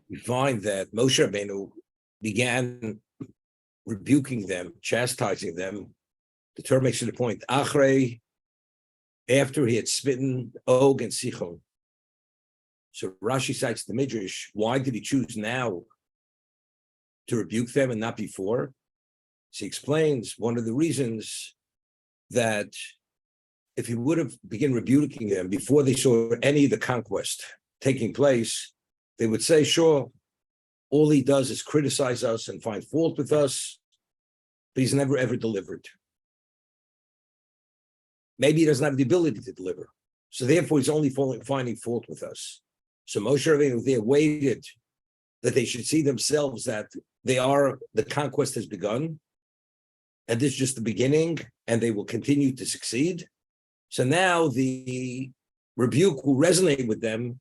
we find that Moshe Rabbeinu began rebuking them, chastising them. The Torah makes it a point. Achrei, after he had smitten Og and Sichon. So Rashi cites the Midrash. Why did he choose now to rebuke them and not before? So he explains one of the reasons that if he would have begun rebuking them before they saw any of the conquest taking place, they would say, sure, all he does is criticize us and find fault with us, but he's never, ever delivered. Maybe he doesn't have the ability to deliver. So therefore, he's only finding fault with us. So Moshe Rabbeinu there waited that they should see themselves that the conquest has begun, and this is just the beginning, and they will continue to succeed. So now the rebuke will resonate with them,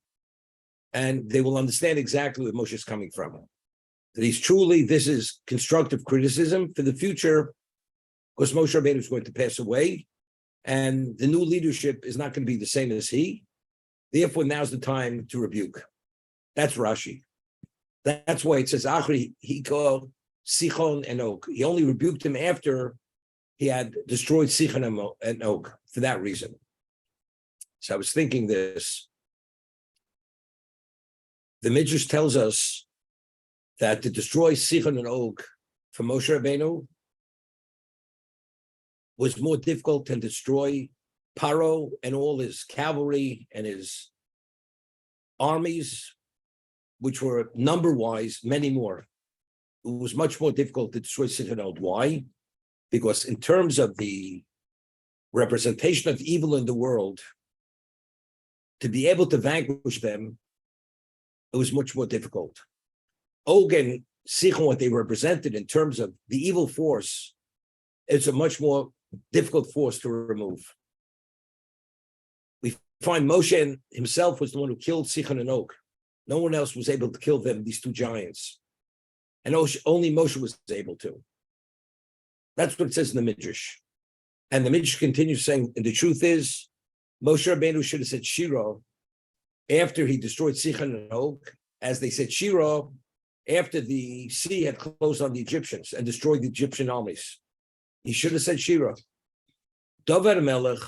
and they will understand exactly where Moshe is coming from. That this is constructive criticism for the future, because Moshe Rabbeinu is going to pass away, and the new leadership is not going to be the same as he. Therefore, now's the time to rebuke. That's Rashi. That's why it says, Achri, he called Sichon and Og. He only rebuked him after he had destroyed Sichon and Og, for that reason. So I was thinking this. The Midrash tells us that to destroy Sichon and Og for Moshe Rabbeinu was more difficult than destroy Paro and all his cavalry and his armies, which were number-wise many more. It was much more difficult to destroy Sichon and Og. Why? Because in terms of the representation of evil in the world, to be able to vanquish them, it was much more difficult. Og and Sichon, what they represented in terms of the evil force, it's a much more difficult force to remove. We find Moshe himself was the one who killed Sichon and Og. No one else was able to kill them, these two giants. And only Moshe was able to. That's what it says in the Midrash. And the Midrash continues saying, and the truth is, Moshe Rabbeinu should have said Shira after he destroyed Sichon and Og, as they said Shira after the sea had closed on the Egyptians and destroyed the Egyptian armies. He should have said Shira. David Melech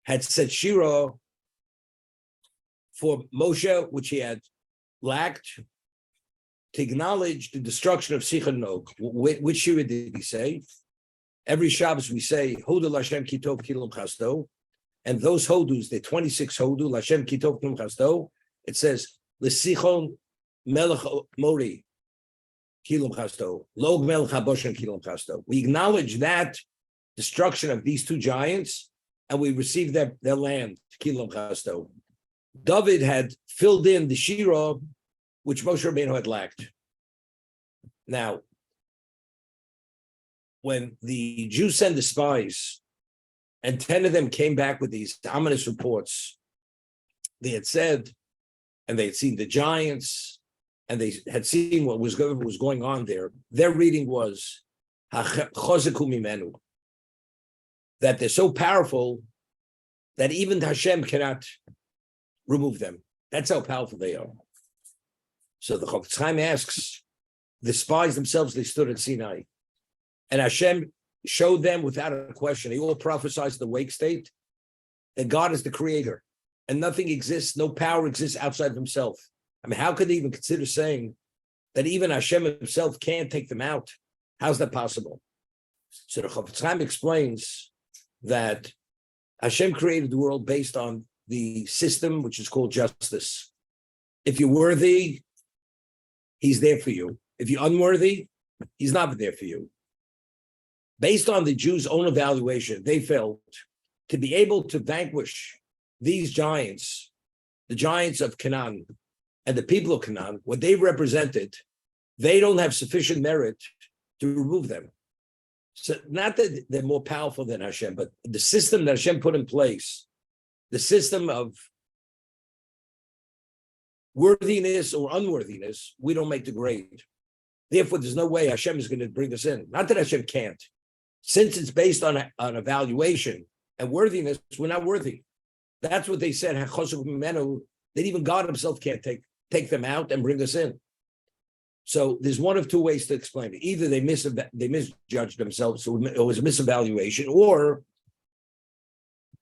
had said Shira for Moshe, which he had lacked, to acknowledge the destruction of Sichon and Og. Which Shira did he say? Every Shabbos we say, Hodu Lashem Kitov Kilum Chasto. And those Hodus, the 26 Hodu, Lashem Kitov Kilum Chasto, it says, L'Sichon Melech Mori Kilum Chasto, Log Melech Haboshen Kilum Chasto. We acknowledge that destruction of these two giants, and we receive their land, Kilum Chasto. David had filled in the Shira, which Moshe Rabbeinu had lacked. Now, when the Jews sent the spies, and 10 of them came back with these ominous reports, they had said, and they had seen the giants, and they had seen what was going on there. Their reading was, Chozeku mimenu, that they're so powerful that even Hashem cannot remove them. That's how powerful they are. So the Chofetz Chaim asks, the spies themselves, they stood at Sinai. And Hashem showed them without a question, they all prophesied the wake state, that God is the creator. And nothing exists, no power exists outside of himself. I mean, how could they even consider saying that even Hashem himself can't take them out? How's that possible? So the Chofetz Chaim explains that Hashem created the world based on the system which is called justice. If you're worthy, he's there for you. If you're unworthy, he's not there for you. Based on the Jews' own evaluation, they felt to be able to vanquish these giants, the giants of Canaan and the people of Canaan, what they represented, they don't have sufficient merit to remove them. So not that they're more powerful than Hashem, but the system that Hashem put in place, the system of worthiness or unworthiness, we don't make the grade. Therefore, there's no way Hashem is going to bring us in. Not that Hashem can't. Since it's based on evaluation and worthiness, we're not worthy. That's what they said. That even God himself can't take take them out and bring us in. So there's one of two ways to explain it. Either they misjudged themselves, so it was a misevaluation, or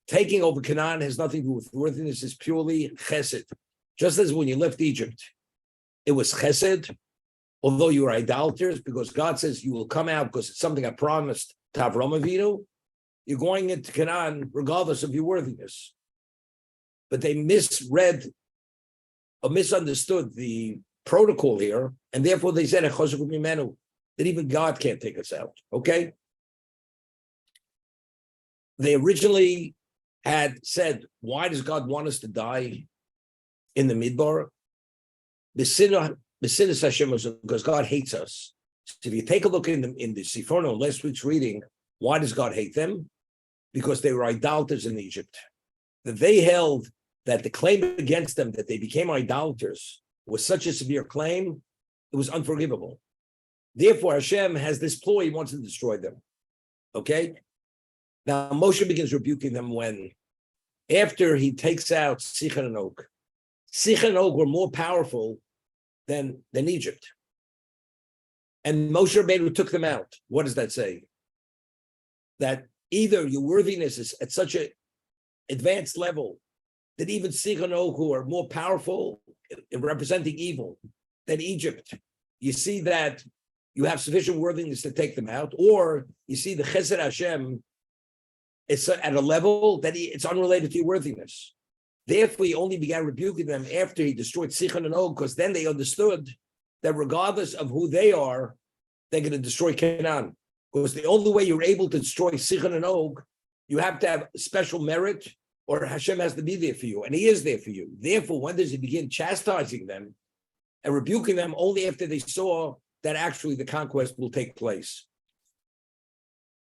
taking over Canaan has nothing to do with worthiness, it's purely chesed. Just as when you left Egypt, it was chesed, although you were idolaters, because God says you will come out because it's something I promised to Avraham Avinu. You're going into Canaan regardless of your worthiness. But they misread or misunderstood the protocol here, and therefore they said that even God can't take us out. Okay? They originally had said, why does God want us to die in the Midbar? The sin of Hashem was because God hates us. So if you take a look in the Siforno, last week's reading, why does God hate them? Because they were idolaters in Egypt. That they held that the claim against them that they became idolaters was such a severe claim, it was unforgivable. Therefore, Hashem has this ploy, he wants to destroy them. Okay? Now, Moshe begins rebuking them when, after he takes out Sichon and Og. Sichon and Og were more powerful than Egypt. And Moshe Rabbeinu took them out. What does that say? That either your worthiness is at such an advanced level that even Sichon and Og, who are more powerful in representing evil than Egypt, you see that you have sufficient worthiness to take them out, or you see the Chesed Hashem, it's at a level that it's unrelated to your worthiness. Therefore, he only began rebuking them after he destroyed Sichon and Og, because then they understood that regardless of who they are, they're going to destroy Canaan. Because the only way you're able to destroy Sichon and Og, you have to have special merit, or Hashem has to be there for you, and he is there for you. Therefore, when does he begin chastising them and rebuking them? Only after they saw that actually the conquest will take place.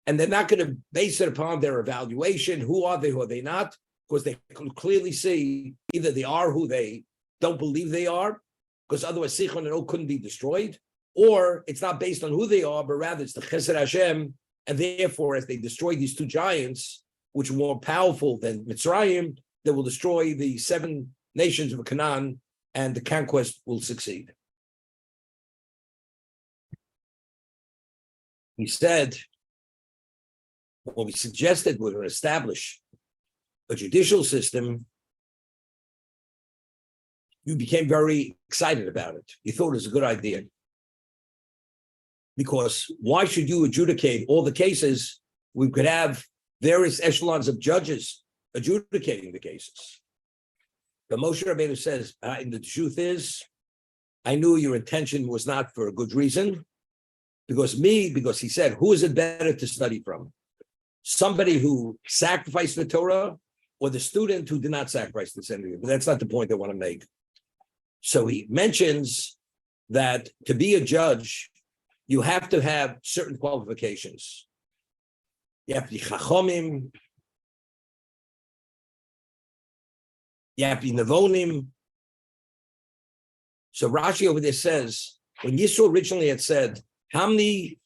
And they're not going to base it upon their evaluation. Who are they, who are they not? Because they can clearly see either they are who they don't believe they are, because otherwise Sichon and Og couldn't be destroyed, or it's not based on who they are, but rather it's the Chesed Hashem, and therefore as they destroy these two giants, which are more powerful than Mitzrayim, they will destroy the 7 nations of Canaan, and the conquest will succeed. He said, when we suggested we're going to establish a judicial system, you became very excited about it. You thought it was a good idea. Because why should you adjudicate all the cases? We could have various echelons of judges adjudicating the cases. But Moshe Rabbeinu says, and the truth is, I knew your intention was not for a good reason, because he said, who is it better to study from? Somebody who sacrificed the Torah, or the student who did not sacrifice the Torah? But that's not the point I want to make. So he mentions that to be a judge, you have to have certain qualifications. You have to be chachomim. You have to be nevonim. So Rashi over there says, when Yisro originally had said, how many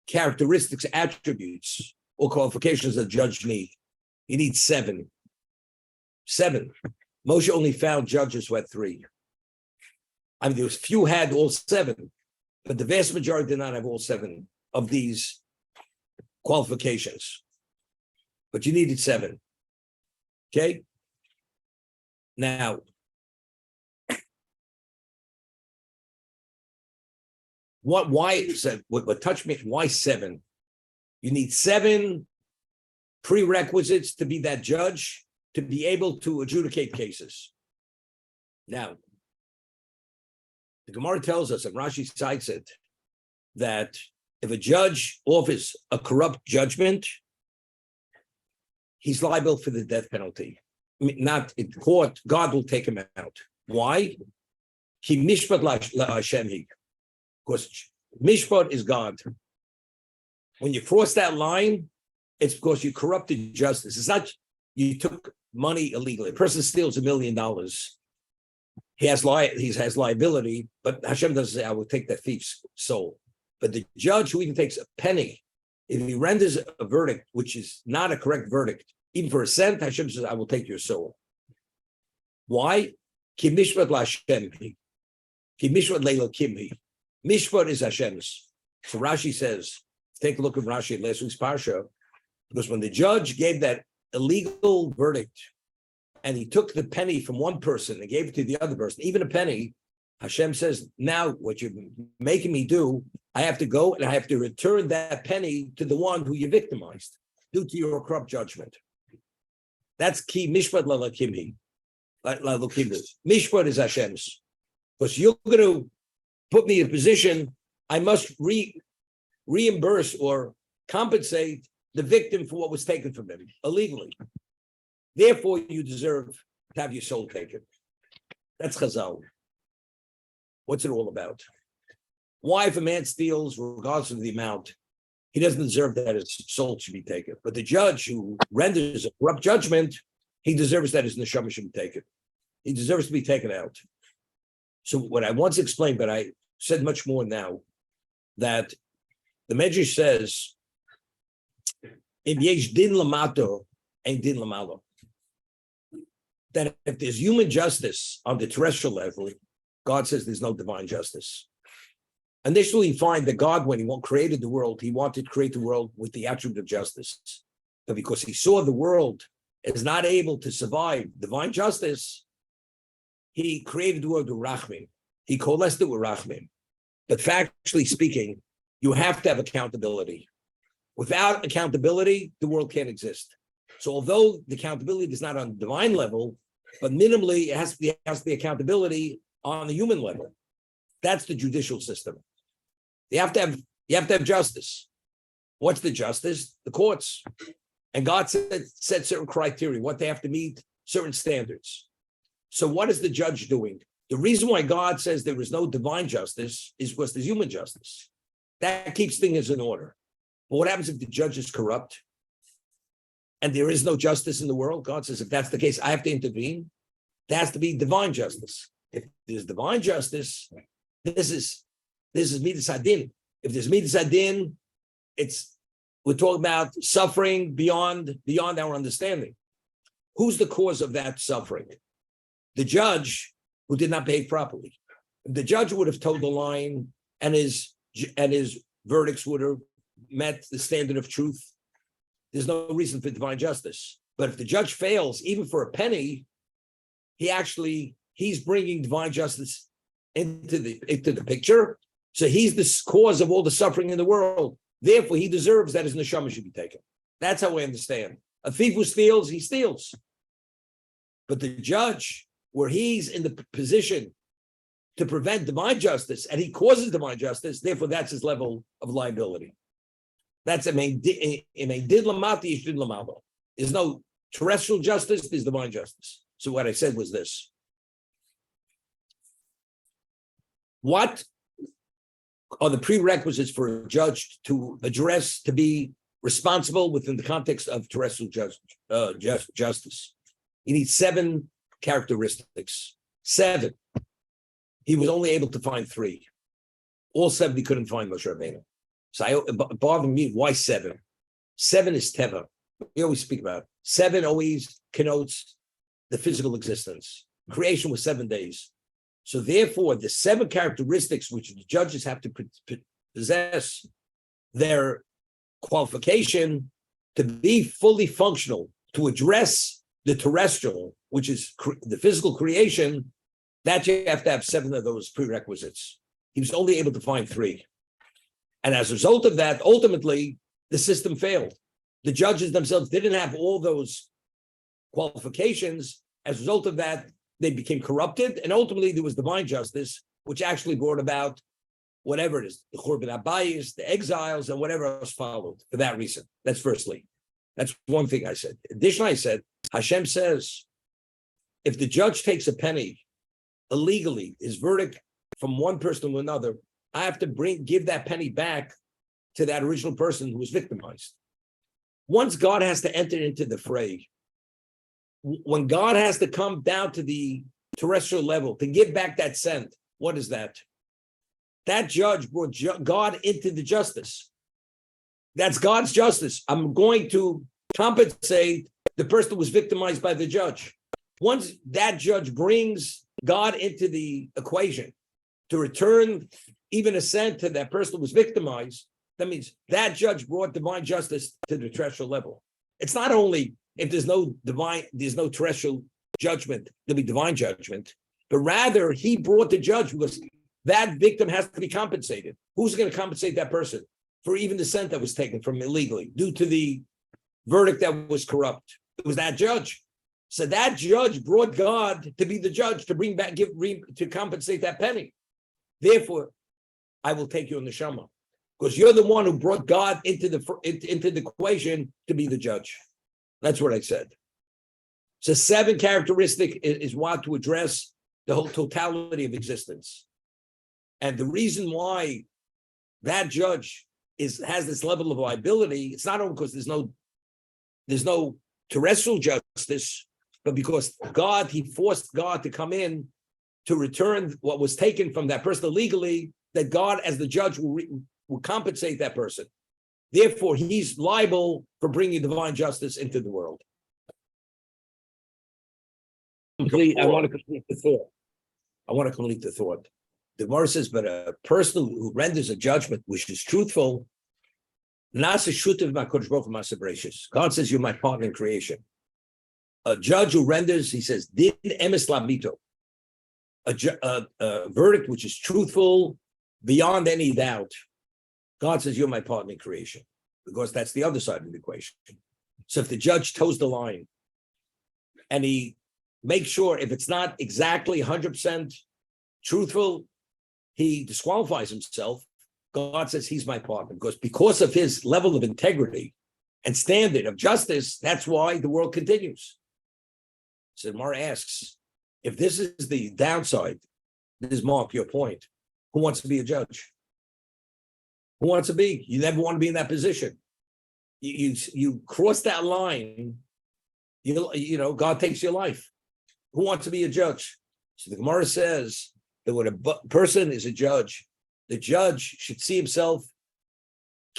characteristics, attributes, or qualifications does a judge need? He needs 7. 7. Moshe only found judges who had 3. I mean, there was few had all 7, but the vast majority did not have all 7 of these qualifications. But you needed 7. Okay? Now, what touched me, why 7? You need 7 prerequisites to be that judge, to be able to adjudicate cases. Now, the Gemara tells us, and Rashi cites it, that if a judge offers a corrupt judgment, he's liable for the death penalty. I mean, not in court, God will take him out. Why? He mishpat la Hashem hi. Because mishpat is God. When you cross that line, it's because you corrupted justice. It's not you took money illegally. A person steals $1 million. He has liability, but Hashem doesn't say, I will take that thief's soul. But the judge who even takes a penny, if he renders a verdict, which is not a correct verdict, even for a cent, Hashem says, I will take your soul. Why? Ki mishpat l'Hashem hi. Ki mishpat le'elokim hi. Mishpat is Hashem's. So Rashi says, take a look at Rashi in last week's parsha, because when the judge gave that illegal verdict and he took the penny from one person and gave it to the other person, even a penny, Hashem says, now what you're making me do, I have to go and I have to return that penny to the one who you victimized due to your corrupt judgment. That's key. Mishpat lalakimhi. Mishpat is Hashem's. Because you're going to put me in a position, I must reimburse or compensate the victim for what was taken from him illegally. Therefore, you deserve to have your soul taken. That's Chazal. What's it all about? Why, if a man steals, regardless of the amount, he doesn't deserve that his soul should be taken. But the judge who renders a corrupt judgment, he deserves that his neshama should be taken. He deserves to be taken out. So what I once explained, but I said much more now, that the Medrash says, "Im yesh din lamato, ein din lamalo." That if there's human justice on the terrestrial level, God says there's no divine justice. Initially, you find that God, when he created the world, he wanted to create the world with the attribute of justice. But because he saw the world is not able to survive divine justice, he created the world with Rachmim. He coalesced it with Rachmim. But factually speaking, you have to have accountability. Without accountability, the world can't exist. So although the accountability is not on the divine level, but minimally it has to be accountability on the human level. That's the judicial system. You have to have justice. What's the justice? The courts. And God set certain criteria, what they have to meet, certain standards. So what is the judge doing? The reason why God says there is no divine justice is because there's human justice. That keeps things in order. But what happens if the judge is corrupt and there is no justice in the world? God says, if that's the case, I have to intervene. There has to be divine justice. If there's divine justice, this is midas hadin. If there's midas hadin, we're talking about suffering beyond our understanding. Who's the cause of that suffering? The judge who did not behave properly. If the judge would have told the line and his verdicts would have met the standard of truth, there's no reason for divine justice. But if the judge fails, even for a penny, he's bringing divine justice into the picture. So he's the cause of all the suffering in the world. Therefore, he deserves that his neshama should be taken. That's how I understand. A thief who steals, he steals. But the judge, where he's in the position to prevent divine justice, and he causes divine justice, therefore that's his level of liability. That's did lamati, did lamalo. There's no terrestrial justice, there's divine justice. So what I said was this. What are the prerequisites for a judge to be responsible within the context of terrestrial justice? You need 7 characteristics. 7. He was only able to find 3. All 7 he couldn't find Moshe Rabbeinu. So it bothered me, why 7? 7 is teva. We always speak about it. 7 always connotes the physical existence. Creation was 7 days. So therefore, the 7 characteristics which the judges have to possess, their qualification to be fully functional, to address the terrestrial, which is the physical creation, that you have to have 7 of those prerequisites. He was only able to find 3. And as a result of that, ultimately, the system failed. The judges themselves didn't have all those qualifications. As a result of that, they became corrupted. And ultimately, there was divine justice, which actually brought about whatever it is, the Churban Abayis, the exiles, and whatever else followed for that reason. That's firstly. That's one thing I said. Additionally, I said, Hashem says, if the judge takes a penny illegally, his verdict from one person to another, I have to give that penny back to that original person who was victimized. Once God has to enter into the fray, when God has to come down to the terrestrial level to give back that cent, what is that? That judge brought God into the justice. That's God's justice. I'm going to compensate the person who was victimized by the judge. Once that judge brings God into the equation to return even a cent to that person who was victimized, that means that judge brought divine justice to the terrestrial level. It's not only if there's no terrestrial judgment, there'll be divine judgment, but rather he brought the judge because that victim has to be compensated. Who's going to compensate that person for even the cent that was taken from illegally due to the verdict that was corrupt? It was that judge. So that judge brought God to be the judge to bring back, to compensate that penny. Therefore, I will take you in the Shema, because you're the one who brought God into the equation to be the judge. That's what I said. So 7 characteristic is what to address the whole totality of existence. And the reason why that judge has this level of liability, it's not only because there's no terrestrial justice, but because he forced God to come in to return what was taken from that person illegally, that God as the judge will compensate that person. Therefore, he's liable for bringing divine justice into the world. I want to complete the thought. The Gemara says, but a person who renders a judgment which is truthful, God says, you're my partner in creation. A judge who renders, he says, din emes labito, a verdict which is truthful beyond any doubt. God says, you're my partner in creation, because that's the other side of the equation. So if the judge toes the line and he makes sure if it's not exactly 100% truthful, he disqualifies himself. God says he's my partner, because of his level of integrity and standard of justice, that's why the world continues. So Mara asks, if this is the downside, this is Mark, your point, who wants to be a judge? Who wants to be? You never want to be in that position. You cross that line, you know, God takes your life. Who wants to be a judge? So the Gemara says that when a person is a judge, the judge should see himself,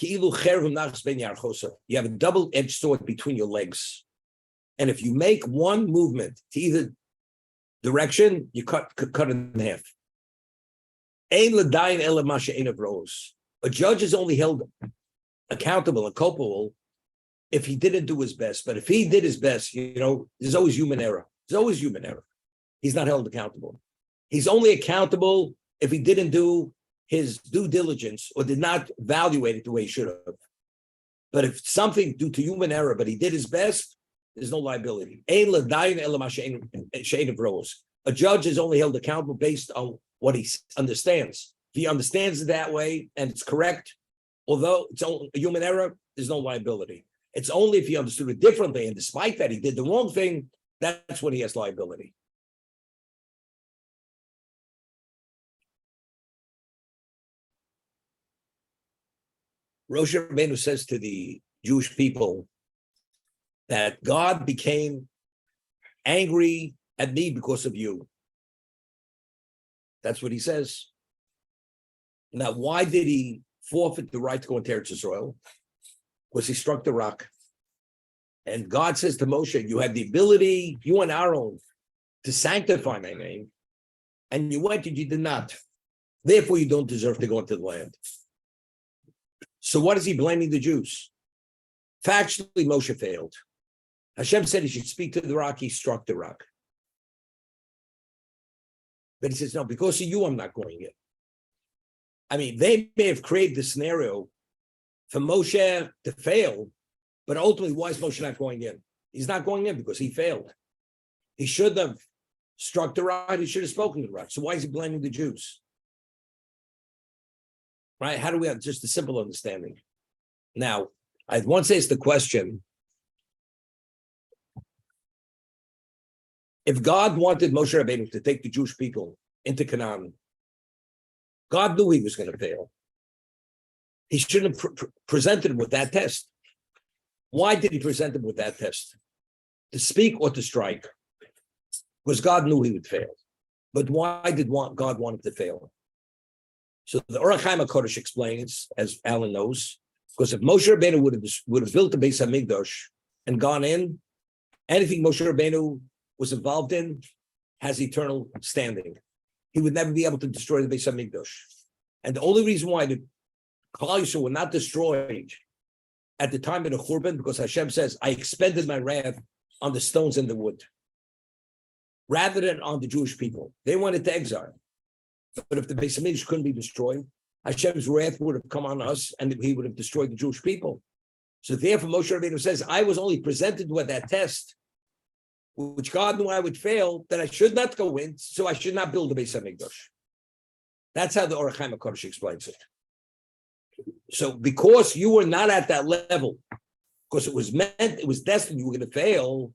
you have a double-edged sword between your legs. And if you make one movement to either direction, you cut it in half. A judge is only held accountable and culpable if he didn't do his best. But if he did his best, you know, there's always human error. There's always human error. He's not held accountable. He's only accountable if he didn't do his due diligence or did not evaluate it the way he should have. But if something due to human error, but he did his best, there's no liability. A judge is only held accountable based on what he understands. If he understands it that way and it's correct, although it's only a human error, there's no liability. It's only if he understood it differently, and despite that he did the wrong thing, that's when he has liability. Rosh Rabbeinu says to the Jewish people that God became angry at me because of you. That's what he says. Now, why did he forfeit the right to go into Eretz Yisrael? Because he struck the rock. And God says to Moshe, you had the ability, you and Aaron, to sanctify my name, and you went and you did not. Therefore, you don't deserve to go into the land. So what is he blaming the Jews? Factually, Moshe failed. Hashem said he should speak to the rock, he struck the rock. But he says, no, because of you, I'm not going in. I mean, they may have created the scenario for Moshe to fail, but ultimately, why is Moshe not going in? He's not going in because he failed. He should have struck the rock, he should have spoken to the rock. So why is he blaming the Jews? Right? How do we have just a simple understanding? Now, I once asked the question, if God wanted Moshe Rabbeinu to take the Jewish people into Canaan, God knew he was going to fail. He shouldn't have presented him with that test. Why did he present him with that test? To speak or to strike? Because God knew he would fail. But why did God want him to fail? So the Orach Chaim HaKodesh explains, as Alan knows, because if Moshe Rabbeinu would have built the Beis HaMikdash and gone in, anything Moshe Rabbeinu was involved in has eternal standing. He would never be able to destroy the Beis Hamikdash. And the only reason why the Klal Yisrael were not destroyed at the time of the Churban, because Hashem says, I expended my wrath on the stones and the wood, rather than on the Jewish people. They went into exile. But if the Beis Hamikdash couldn't be destroyed, Hashem's wrath would have come on us and he would have destroyed the Jewish people. So therefore, Moshe Rabbeinu says, I was only presented with that test, which God knew I would fail, that I should not go in, so I should not build the Beis Hamikdash. That's how the Orach Chaim HaKadosh explains it. So because you were not at that level, because it was destined you were going to fail,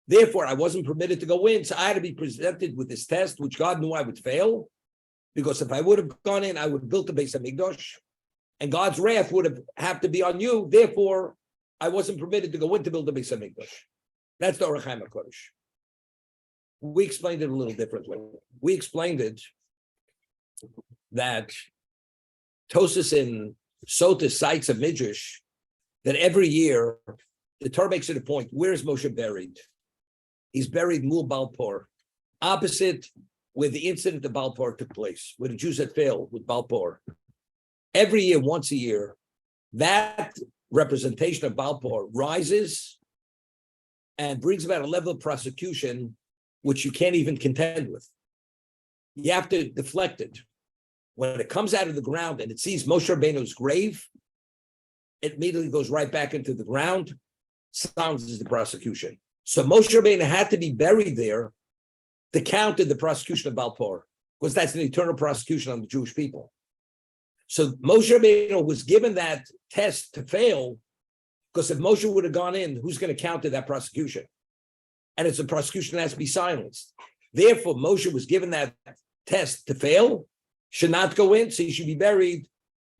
therefore I wasn't permitted to go in, so I had to be presented with this test, which God knew I would fail, because if I would have gone in, I would have built the Beis Hamikdash, and God's wrath would have to be on you, therefore I wasn't permitted to go in to build the Beis Hamikdash. That's the Orach Chaim HaKadosh. We explained it a little differently. We explained it that Tosas in Sota cites a midrash that every year the Torah makes it a point. Where is Moshe buried? He's buried Mul Balpor, opposite where the incident of Balpor took place, where the Jews had failed with Balpor. Every year, once a year, that representation of Balpor rises and brings about a level of prosecution which you can't even contend with. You have to deflect it. When it comes out of the ground and it sees Moshe Rabbeinu's grave, it immediately goes right back into the ground, sounds as the prosecution. So Moshe Rabbeinu had to be buried there to counter the prosecution of Balpor, because that's an eternal prosecution on the Jewish people. So Moshe Rabbeinu was given that test to fail, because if Moshe would have gone in, who's going to counter that prosecution? And it's a prosecution that has to be silenced. Therefore, Moshe was given that test to fail, should not go in, so he should be buried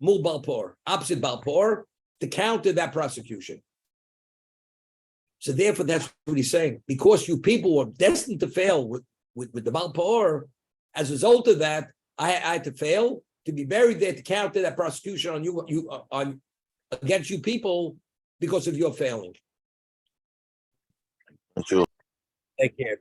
Mul Balpor, opposite Balpor, to counter that prosecution. So therefore, that's what he's saying. Because you people were destined to fail with the Balpor, as a result of that, I had to fail to be buried there to counter that prosecution on you against you people because of your failing. Thank you. Take care.